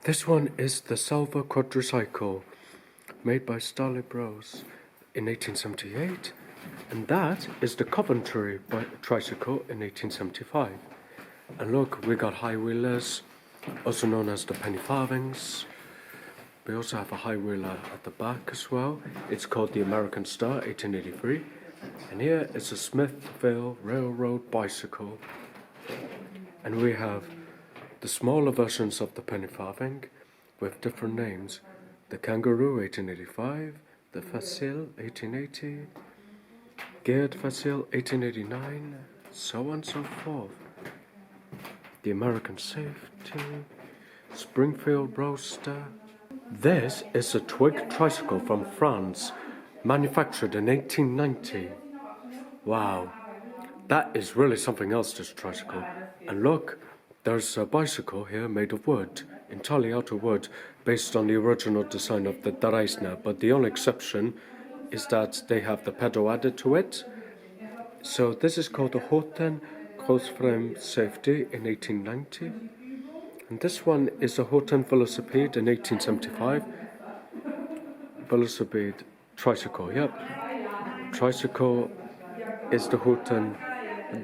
This one is the Salva quadricycle, made by Starley Bros in 1878, and that is the Coventry tricycle in 1875. And look, we got high wheelers, also known as the penny farthings. We also have a high wheeler at the back as well. It's called the American Star, 1883. And here is a Smithville Railroad bicycle. And we have the smaller versions of the penny farthing with different names. The Kangaroo, 1885. The Facile, 1880. Geared Facile, 1889. So on and so forth. The American Safety. Springfield Roadster. This is a twig tricycle from France, manufactured in 1890. Wow, that is really something else, this tricycle. And look, there's a bicycle here made of wood, entirely out of wood, based on the original design of the Draisne, but the only exception is that they have the pedal added to it. So this is called a Horten Cross Frame Safety in 1890. And this one is a Horten Velocipede in 1875. Velocipede tricycle, yep. Tricycle is the Horten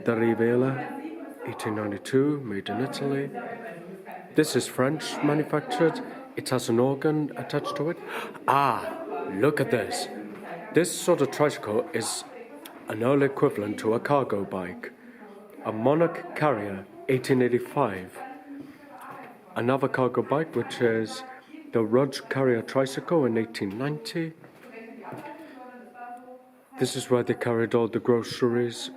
Derivela, 1892, made in Italy. This is French manufactured. It has an organ attached to it. Ah, look at this. This sort of tricycle is an early equivalent to a cargo bike. A Monarch Carrier, 1885. Another cargo bike, which is the Rudge Carrier Tricycle in 1890. This is where they carried all the groceries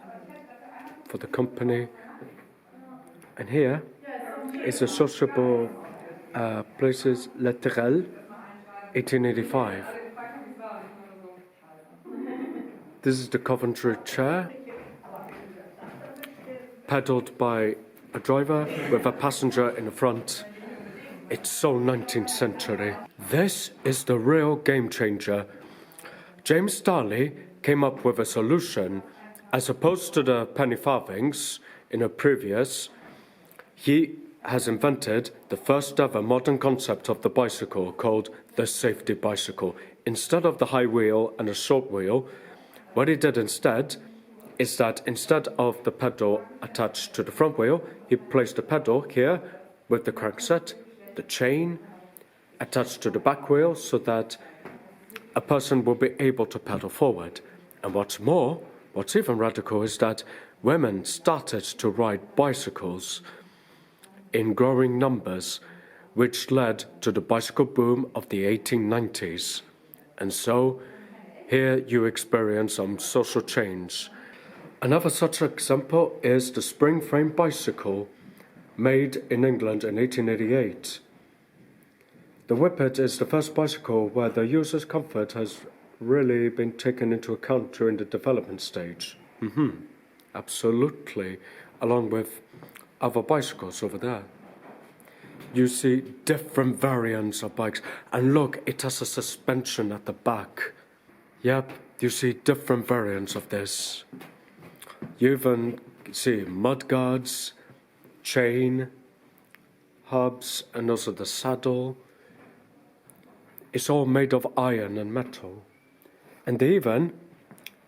for the company. And here is a sociable places Lateral, 1885. This is the Coventry chair, pedaled by a driver with a passenger in the front. It's so 19th century. This is the real game changer. James Starley came up with a solution. As opposed to the penny farthings in a previous, he has invented the first ever modern concept of the bicycle called the safety bicycle. Instead of the high wheel and a short wheel, what he did instead is that instead of the pedal attached to the front wheel, he placed the pedal here with the crankset, the chain attached to the back wheel so that a person will be able to pedal forward. And what's more, what's even radical is that women started to ride bicycles in growing numbers, which led to the bicycle boom of the 1890s. And so, here you experience some social change. Another such example is the spring frame bicycle, made in England in 1888. The Whippet is the first bicycle where the user's comfort has really been taken into account during the development stage. Absolutely, along with other bicycles over there. You see different variants of bikes, and look, it has a suspension at the back. Yep, you see different variants of this. You even see mudguards, chain, hubs, and also the saddle. It's all made of iron and metal. And they even,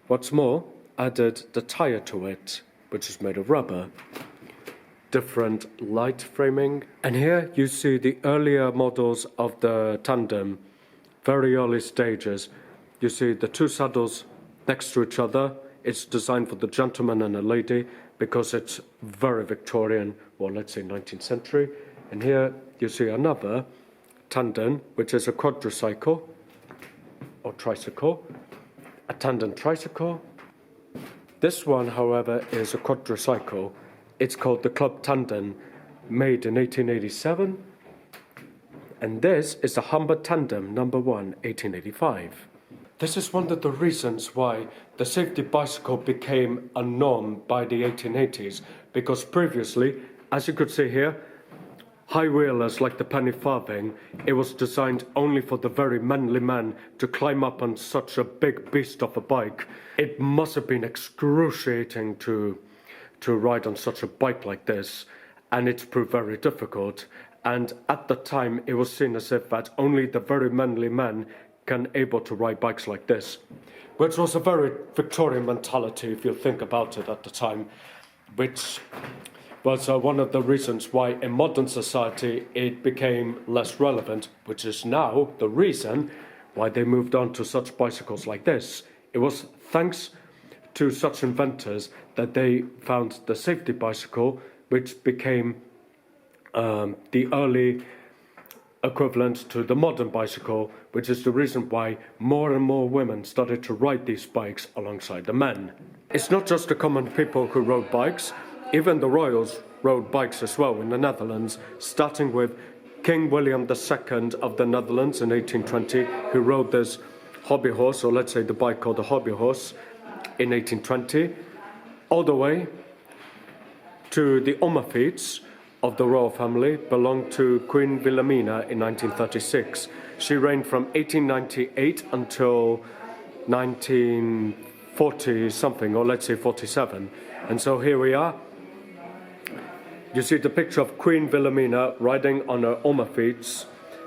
what's more, added the tire to it, which is made of rubber. Different light framing. And here you see the earlier models of the tandem, very early stages. You see the two saddles next to each other. It's designed for the gentleman and a lady because it's very Victorian, or let's say 19th century. And here you see another tandem, which is a quadricycle or tricycle, a tandem tricycle. This one, however, is a quadricycle. It's called the Club Tandem, made in 1887. And this is the Humber Tandem number 1, 1885. This is one of the reasons why the safety bicycle became a norm by the 1880s, because previously, as you could see here, high wheelers like the penny farthing, it was designed only for the very manly man to climb up on such a big beast of a bike. It must have been excruciating to ride on such a bike like this, and it's proved very difficult. And at the time, it was seen as if that only the very manly men can able to ride bikes like this, which was a very Victorian mentality, if you think about it at the time, which was one of the reasons why in modern society it became less relevant, which is now the reason why they moved on to such bicycles like this. It was thanks to such inventors that they found the safety bicycle, which became the early equivalent to the modern bicycle, which is the reason why more and more women started to ride these bikes alongside the men. It's not just the common people who rode bikes, even the royals rode bikes as well in the Netherlands, starting with King William II of the Netherlands in 1820, who rode this hobby horse, or let's say the bike called the hobby horse, in 1820, all the way to the Ommerfiets of the royal family, belonged to Queen Wilhelmina in 1936. She reigned from 1898 until 1940 something, or let's say 47. And so here we are. You see the picture of Queen Wilhelmina riding on her Ommerfiets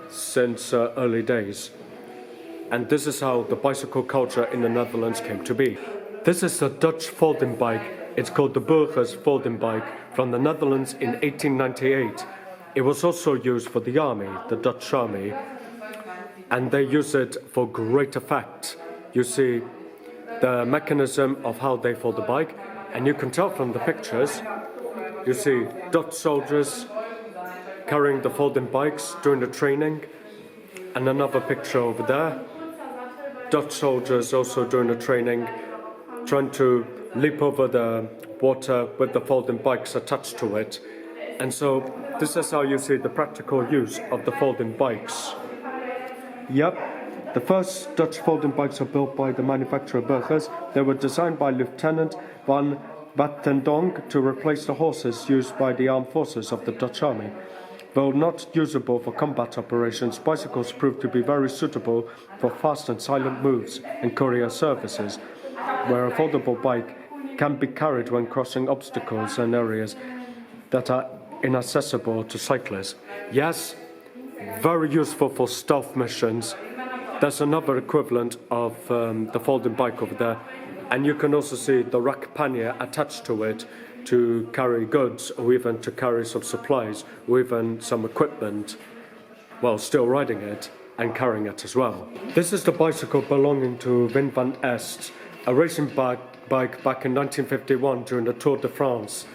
since early days. And this is how the bicycle culture in the Netherlands came to be. This is a Dutch folding bike. It's called the Burgers folding bike from the Netherlands in 1898. It was also used for the army, the Dutch army, and they use it for great effect. You see the mechanism of how they fold the bike, and you can tell from the pictures. You see Dutch soldiers carrying the folding bikes during the training, and another picture over there. Dutch soldiers also during the training, trying to leap over the water with the folding bikes attached to it. And so this is how you see the practical use of the folding bikes. Yep, the first Dutch folding bikes are built by the manufacturer Burgers. They were designed by Lieutenant van Wattendonck to replace the horses used by the armed forces of the Dutch army. Though not usable for combat operations, bicycles proved to be very suitable for fast and silent moves and courier services, where a foldable bike can be carried when crossing obstacles and areas that are inaccessible to cyclists. Yes, very useful for stealth missions. There's another equivalent of the folding bike over there, and you can also see the rack pannier attached to it to carry goods, or even to carry some supplies, or even some equipment, while still riding it and carrying it as well. This is the bicycle belonging to Wim van Est, a racing bike back in 1951 during the Tour de France.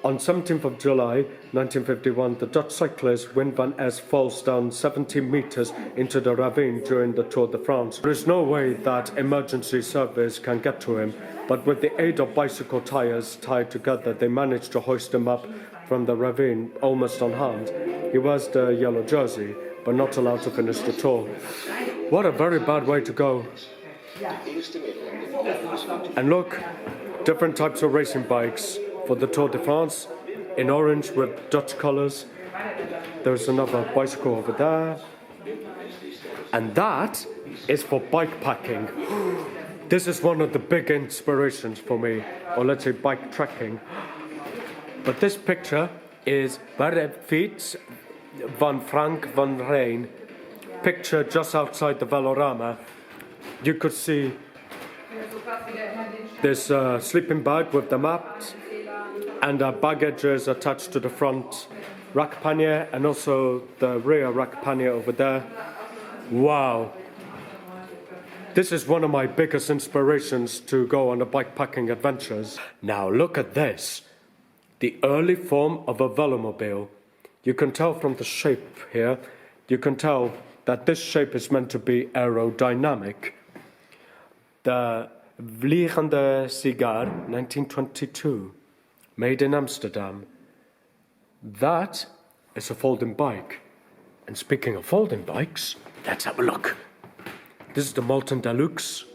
On 17th of July 1951, the Dutch cyclist Wim van Est falls down 70 meters into the ravine during the Tour de France. There is no way that emergency service can get to him, but with the aid of bicycle tires tied together, they managed to hoist him up from the ravine almost unharmed. He wears the yellow jersey, but not allowed to finish the tour. What a very bad way to go. And look, different types of racing bikes for the Tour de France, in orange with Dutch colours. There's another bicycle over there. And that is for bike packing. This is one of the big inspirations for me, or let's say bike trekking. But this picture is Fiets van Frank van Rijn, picture just outside the Velorama. You could see this sleeping bag with the maps and baggages attached to the front rack pannier, and also the rear rack pannier over there. Wow. This is one of my biggest inspirations to go on the bikepacking adventures. Now look at this. The early form of a velomobile. You can tell from the shape here, you can tell that this shape is meant to be aerodynamic. The Vliegende Sigaar, 1922, made in Amsterdam. That is a folding bike. And speaking of folding bikes, let's have a look. This is the Molten Deluxe.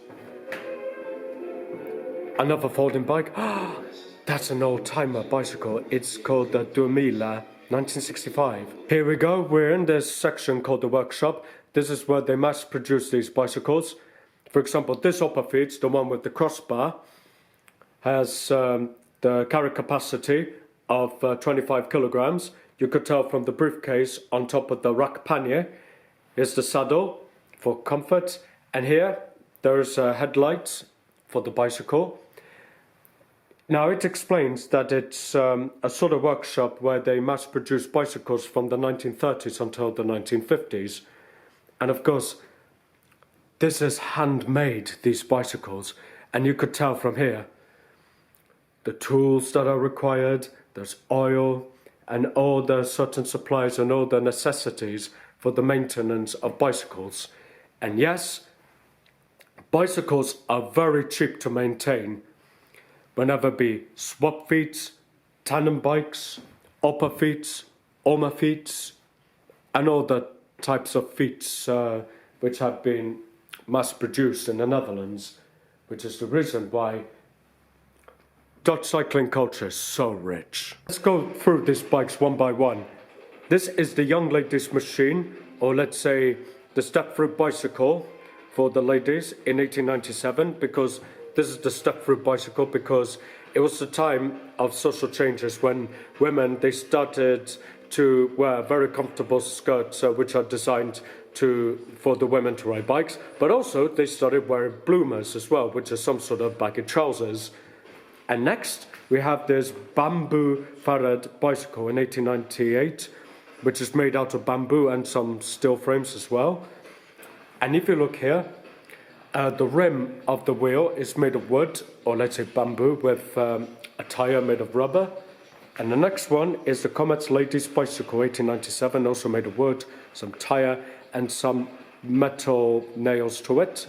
Another folding bike. That's an old-timer bicycle. It's called the 2000, 1965. Here we go. We're in this section called the workshop. This is where they mass-produce these bicycles. For example, this upper feet, the one with the crossbar, has the carry capacity of 25 kilograms. you could tell from the briefcase on top of the rack pannier. Here's the saddle for comfort, and here there's headlights for the bicycle. Now it explains that it's a sort of workshop where they mass-produced bicycles from the 1930s until the 1950s. And of course, this is handmade, these bicycles, and you could tell from here the tools that are required, there's oil, and all the certain supplies and all the necessities for the maintenance of bicycles. And yes, bicycles are very cheap to maintain, whenever be swap feet, tandem bikes, upper feet, Oma feet, and all the types of feet which have been mass-produced in the Netherlands, which is the reason why Dutch cycling culture is so rich. Let's go through these bikes one by one. This is the young ladies' machine, or let's say the step-through bicycle for the ladies in 1897, because this is the step-through bicycle because it was the time of social changes when women, they started to wear very comfortable skirts which are designed for the women to ride bikes, but also they started wearing bloomers as well, which is some sort of baggy trousers. And next we have this bamboo farad bicycle in 1898, which is made out of bamboo and some steel frames as well. And if you look here, the rim of the wheel is made of wood, or let's say bamboo, with a tire made of rubber. And the next one is the Comet's Ladies Bicycle, 1897, also made of wood, some tire, and some metal nails to it.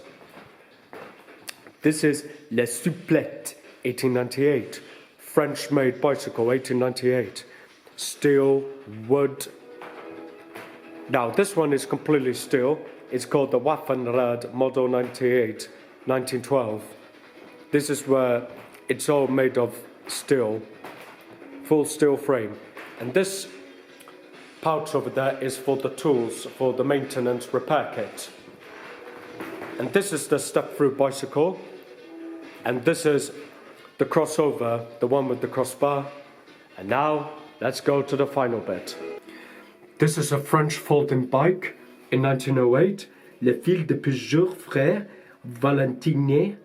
This is La Souplette, 1898, French-made bicycle, 1898, steel, wood. Now this one is completely steel. It's called the Waffenrad Model 98, 1912. This is where it's all made of steel, full steel frame. And this pouch over there is for the tools, for the maintenance repair kit. And this is the step-through bicycle. And this is the crossover, the one with the crossbar. And now, let's go to the final bit. This is a French folding bike in 1908. Le fil de plusieurs frères Valentinier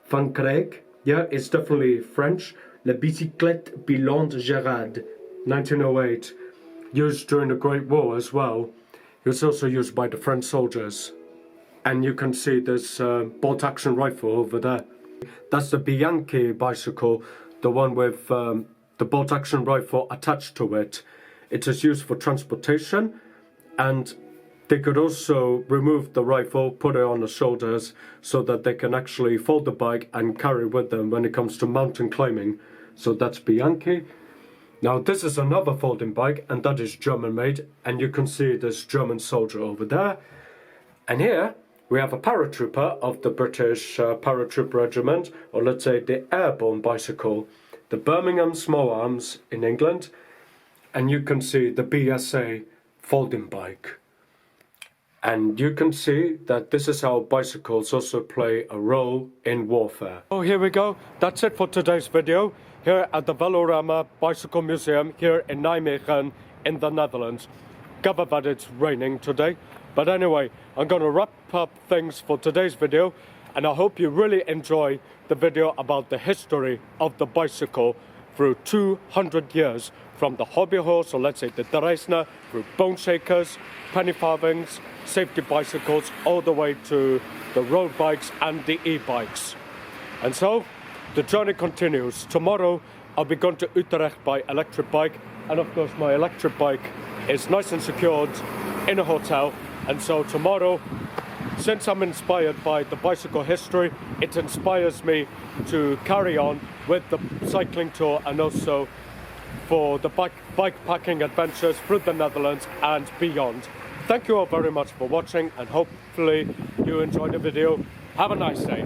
van Craig. Yeah, it's definitely French. La bicyclette Bilan Gérard, 1908. Used during the Great War as well. It was also used by the French soldiers. And you can see this bolt-action rifle over there. That's the Bianchi bicycle, the one with the bolt-action rifle attached to it. It is used for transportation, and they could also remove the rifle, put it on the shoulders, so that they can actually fold the bike and carry with them when it comes to mountain climbing. So that's Bianchi. Now this is another folding bike, and that is German made, and you can see this German soldier over there. And here we have a paratrooper of the British paratrooper regiment, or let's say the airborne bicycle, the Birmingham Small Arms in England, and you can see the BSA folding bike. And you can see that this is how bicycles also play a role in warfare. Oh, here we go. That's it for today's video here at the Velorama Bicycle Museum here in Nijmegen in the Netherlands. Gather that it's raining today. But anyway, I'm going to wrap up things for today's video, and I hope you really enjoy the video about the history of the bicycle through 200 years, from the hobby horse, or let's say the Draisne, through bone shakers, penny farthings, safety bicycles, all the way to the road bikes and the e-bikes. And so, the journey continues. Tomorrow, I'll be going to Utrecht by electric bike, and of course my electric bike is nice and secured in a hotel. And so tomorrow, since I'm inspired by the bicycle history, it inspires me to carry on with the cycling tour and also for the bike packing adventures through the Netherlands and beyond. Thank you all very much for watching, and hopefully you enjoyed the video. Have a nice day.